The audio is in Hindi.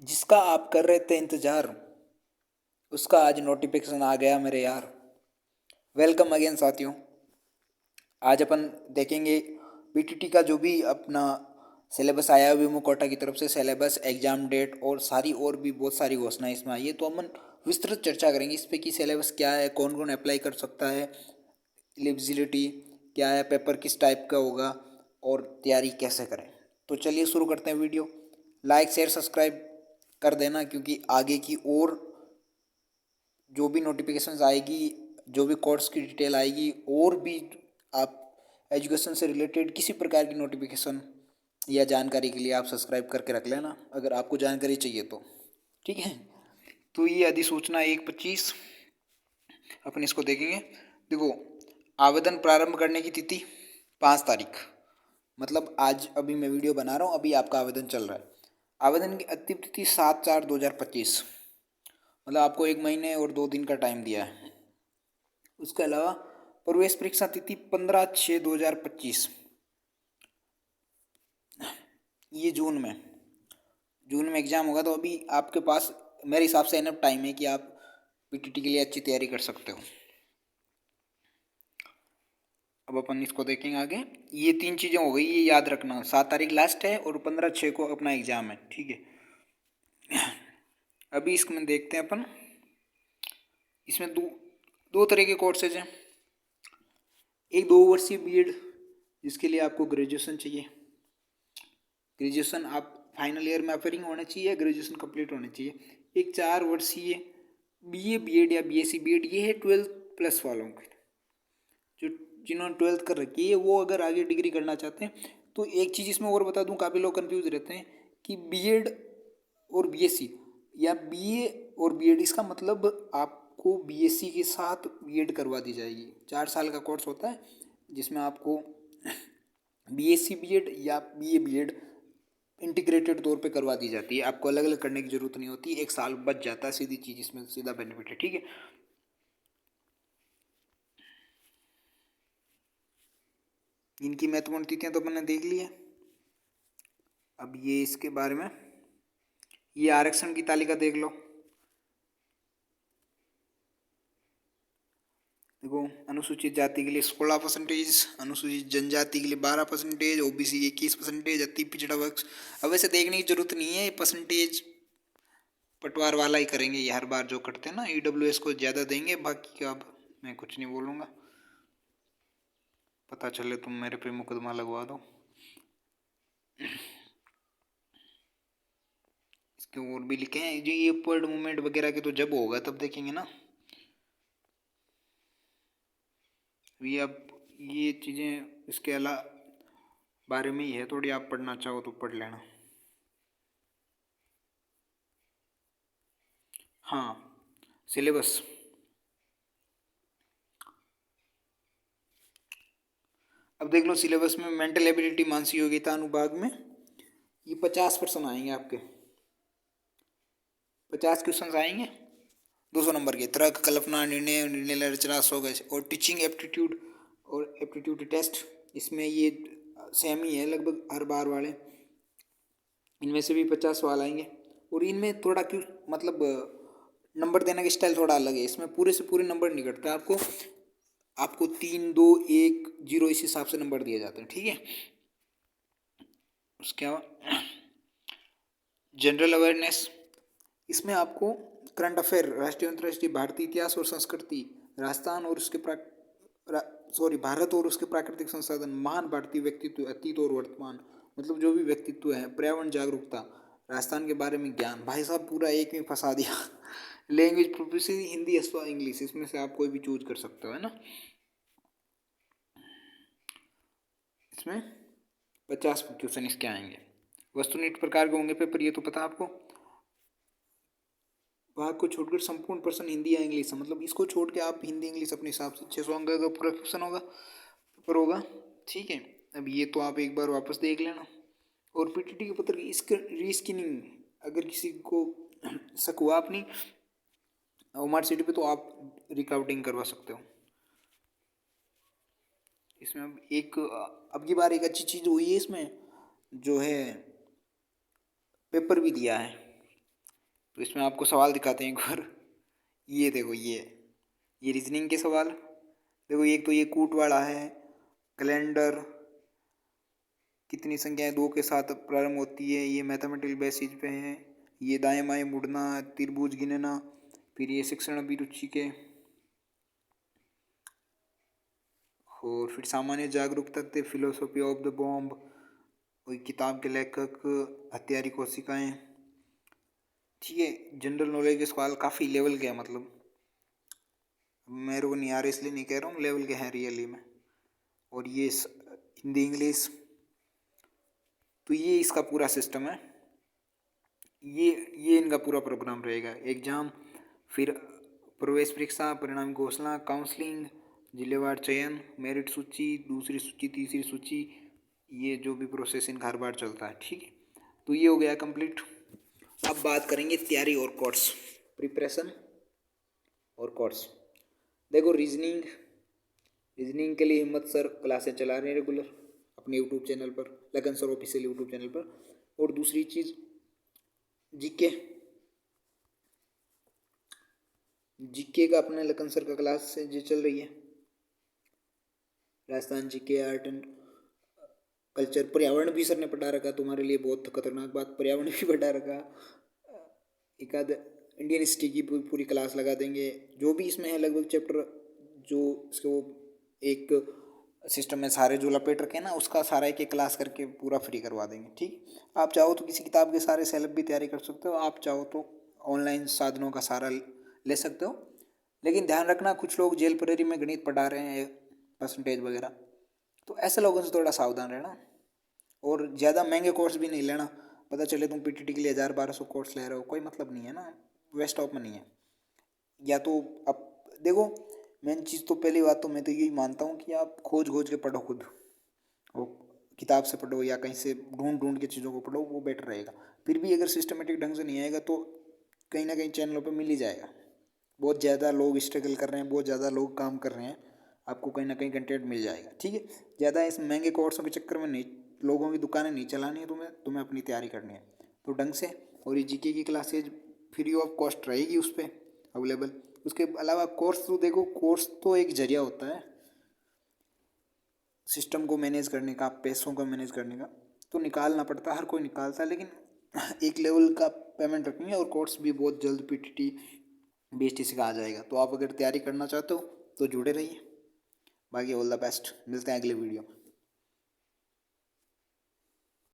जिसका आप कर रहे थे इंतजार, उसका आज नोटिफिकेशन आ गया मेरे यार। वेलकम अगेन साथियों। आज अपन देखेंगे पीटीटी का जो भी अपना सिलेबस आया है विमो कोटा की तरफ से, सिलेबस, एग्जाम डेट और सारी और भी बहुत सारी घोषणाएं इसमें आई है। तो अपन विस्तृत चर्चा करेंगे इस पे कि सिलेबस क्या है, कौन कौन अप्लाई कर सकता है, एलिजिबिलिटी क्या है, पेपर किस टाइप का होगा और तैयारी कैसे करें। तो चलिए शुरू करते हैं वीडियो। लाइक शेयर सब्सक्राइब कर देना, क्योंकि आगे की और जो भी नोटिफिकेशंस आएगी, जो भी कोर्स की डिटेल आएगी और भी आप एजुकेशन से रिलेटेड किसी प्रकार की नोटिफिकेशन या जानकारी के लिए आप सब्सक्राइब करके रख लेना, अगर आपको जानकारी चाहिए तो। ठीक है, तो ये अधिसूचना 1/25 अपन इसको देखेंगे। देखो, आवेदन प्रारंभ करने की तिथि 5 तारीख, मतलब आज अभी मैं वीडियो बना रहा हूँ, अभी आपका आवेदन चल रहा है। आवेदन की अंतिम तिथि 7/4/2025, मतलब आपको 1 महीने और 2 दिन का टाइम दिया है। उसके अलावा प्रवेश परीक्षा तिथि 15/6/2025, ये जून में एग्जाम होगा। तो अभी आपके पास मेरे हिसाब से इनफ टाइम है कि आप पीटीटी के लिए अच्छी तैयारी कर सकते हो। अब अपन इसको देखेंगे आगे। ये 3 चीज़ें हो गई, ये याद रखना। 7 तारीख लास्ट है और 15/6 को अपना एग्जाम है। ठीक है, अभी इसमें देखते हैं अपन। इसमें दो तरह के कोर्सेज हैं। एक 2 वर्षीय बीएड, जिसके लिए आपको ग्रेजुएशन चाहिए। ग्रेजुएशन आप फाइनल ईयर में अपेयरिंग होना चाहिए, ग्रेजुएशन कंप्लीट होना चाहिए। एक 4 वर्षीय बीए बीएड या बीएससी बीएड, ये है 12+ वालों के, जो जिन्होंने 12th कर रखी है, वो अगर आगे डिग्री करना चाहते हैं। तो एक चीज़ इसमें और बता दूं, काफ़ी लोग कंफ्यूज रहते हैं कि बीएड और बीएससी या बीए और बीएड, इसका मतलब आपको बीएससी के साथ बीएड करवा दी जाएगी। 4 साल का कोर्स होता है, जिसमें आपको बीएससी बीएड या बीए बीएड इंटीग्रेटेड तौर पे करवा दी जाती है। आपको अलग अलग करने की जरूरत नहीं होती, 1 साल बच जाता है। सीधी चीज़, इसमें सीधा बेनिफिट है। ठीक है, इनकी महत्वपूर्ण तिथियां तो मैंने देख ली है। अब ये इसके बारे में, ये आरक्षण की तालिका देख लो। देखो, अनुसूचित जाति के लिए 16%, अनुसूचित जनजाति के लिए 12%, ओबीसी 21%, अति पिछड़ा वर्ग। अब वैसे देखने की जरूरत नहीं है, परसेंटेज पटवार वाला ही करेंगे ये, हर बार जो करते हैं ना। ईडब्ल्यूएस को ज़्यादा देंगे, बाकी का अब मैं कुछ नहीं बोलूँगा। पता चले तुम मेरे पे मुकदमा लगवा दो। इसके और भी लिखे हैं जो ये अपवर्ड मूवमेंट वगैरह के, तो जब होगा तब देखेंगे ना। ये अब ये चीज़ें इसके अलावा बारे में ही है, थोड़ी आप पढ़ना चाहो तो पढ़ लेना। हाँ, सिलेबस। अब देख लो, सिलेबस में मेंटल एबिलिटी मानसिक योग्यता अनुभाग में ये 50% आएंगे आपके। 50 क्वेश्चन आएंगे, 200 नंबर के। तर्क, कल्पना, निर्णय रचना 100 गए। और टीचिंग एप्टीट्यूड और एप्टीट्यूड टेस्ट, इसमें ये सेम ही है लगभग हर बार वाले। इनमें से भी 50 सवाल आएंगे। और इनमें थोड़ा क्यों, मतलब नंबर देने का स्टाइल थोड़ा अलग है। इसमें पूरे से पूरे नंबर नहीं कटता, आपको आपको 3 2 1 0 इस हिसाब से नंबर दिए जाते हैं। ठीक है, उसके बाद जनरल अवेयरनेस, इसमें आपको करंट अफेयर, राष्ट्रीय अंतर्राष्ट्रीय, भारतीय इतिहास और संस्कृति, राजस्थान और उसके भारत और उसके प्राकृतिक संसाधन, महान भारतीय व्यक्तित्व, अतीत और वर्तमान, मतलब जो भी व्यक्तित्व है, पर्यावरण जागरूकता, राजस्थान के बारे में ज्ञान। भाई साहब पूरा एक में फंसा दिया। लैंग्वेज प्रोफिशिएंसी, हिंदी अथवा इंग्लिश, इसमें से आप कोई भी चूज कर सकते हो, है ना। इसमें 50 क्वेश्चन इसके आएंगे। वस्तुनिष्ठ प्रकार के होंगे पेपर, ये तो पता आपको। भाग को छोड़कर संपूर्ण पर्सन हिंदी या इंग्लिश, मतलब इसको छोड़ के आप हिंदी इंग्लिश अपने हिसाब से। 600 अंक का पूरा क्वेश्चन होगा, पेपर होगा। ठीक है, अब ये तो आप एक बार वापस देख लेना। और पीटीटी के पत्र की रीस्किनिंग, अगर किसी को शक हुआ अपनी मार्कशीट पे, तो आप रिकाउंटिंग करवा सकते हो। इसमें अब की बार एक अच्छी चीज़ हुई है इसमें, जो है पेपर भी दिया है। तो इसमें आपको सवाल दिखाते हैं एक बार। ये देखो, ये रीजनिंग के सवाल। देखो, एक तो ये कूट वाला है। कैलेंडर, कितनी संख्याएं 2 के साथ प्रारंभ होती है, ये मैथमेटिकल बेसिस पे है। ये दाएं बाएं मुड़ना, त्रिभुज गिनना। फिर ये शिक्षण अभिरुचि के। और फिर सामान्य जागरूकता थे, फिलोसॉफी ऑफ द बॉम्ब, वही किताब के लेखक, हत्यारी कोशिकाएं। ठीक है, जनरल नॉलेज के सवाल काफ़ी लेवल के हैं, मतलब मेरे को नहीं आ रहा इसलिए नहीं कह रहा हूँ, लेवल के हैं रियली में। और ये हिंदी इंग्लिश। तो ये इसका पूरा सिस्टम है। ये इनका पूरा प्रोग्राम रहेगा। एग्जाम, फिर प्रवेश परीक्षा, परिणाम घोषणा, काउंसलिंग, जिलेवार चयन, मेरिट सूची, दूसरी सूची, तीसरी सूची, ये जो भी प्रोसेस इनका हर बार चलता है। ठीक है, तो ये हो गया कंप्लीट। अब बात करेंगे तैयारी और कोर्स, प्रिपरेशन और कोर्स। देखो, रीजनिंग के लिए हिम्मत सर क्लासें चला रहे हैं रेगुलर अपने यूट्यूब चैनल पर, लगन सर ऑफिशियल यूट्यूब चैनल पर। और दूसरी चीज़ जीके का अपने लगन सर का क्लास से जो चल रही है, Rajasthan GK, art and culture. पर्यावरण भी सर ने पढ़ा रखा, तुम्हारे लिए बहुत खतरनाक बात, पर्यावरण भी पढ़ा रखा। एक आध इंडियन हिस्ट्री की पूरी क्लास लगा देंगे, जो भी इसमें है लगभग चैप्टर, जो इसको एक सिस्टम में सारे जो लपेट रखे हैं ना, उसका सारा एक क्लास करके पूरा फ्री करवा देंगे। ठीक, आप चाहो तो किसी किताब के सारे सेलेब भी तैयारी कर सकते हो, आप चाहो तो ऑनलाइन साधनों का सारा ले सकते हो। लेकिन ध्यान रखना, कुछ लोग जेल प्रेरी में गणित पढ़ा रहे हैं, परसेंटेज वगैरह, तो ऐसे लोगों से थोड़ा सावधान रहना। और ज़्यादा महंगे कोर्स भी नहीं लेना। पता चले तुम पीटीटी के लिए 1000-1200 कोर्स ले रहे हो, कोई मतलब नहीं है ना, वेस्ट ऑफ मनी है। या तो अब देखो, मेन चीज़ तो पहली बात तो मैं तो यही मानता हूँ कि आप खोज के पढ़ो खुद, वो किताब से पढ़ो या कहीं से ढूंढ के चीज़ों को पढ़ो, वो बेटर रहेगा। फिर भी अगर सिस्टमेटिक ढंग से नहीं आएगा तो कहीं ना कहीं चैनलों पे मिल ही जाएगा। बहुत ज़्यादा लोग स्ट्रगल कर रहे हैं, बहुत ज़्यादा लोग काम कर रहे हैं, आपको कहीं ना कहीं कंटेंट मिल जाएगा। ठीक है, ज़्यादा इस महंगे कोर्सों के चक्कर में नहीं, लोगों की दुकानें नहीं चलानी है, तुम्हें अपनी तैयारी करनी है तो ढंग से। और ये जीके की क्लासेज फ्री ऑफ कॉस्ट रहेगी उस पर अवेलेबल। उसके अलावा कोर्स तो देखो, कोर्स तो एक जरिया होता है सिस्टम को मैनेज करने का, पैसों को मैनेज करने का, तो निकालना पड़ता है, हर कोई निकालता है, लेकिन एक लेवल का पेमेंट रखनी है। और कोर्स भी बहुत जल्द पीटीटी बीएसटीसी का आ जाएगा, तो आप अगर तैयारी करना चाहते हो तो जुड़े रहिए। बाकी ऑल द बेस्ट, मिलते हैं अगले वीडियो।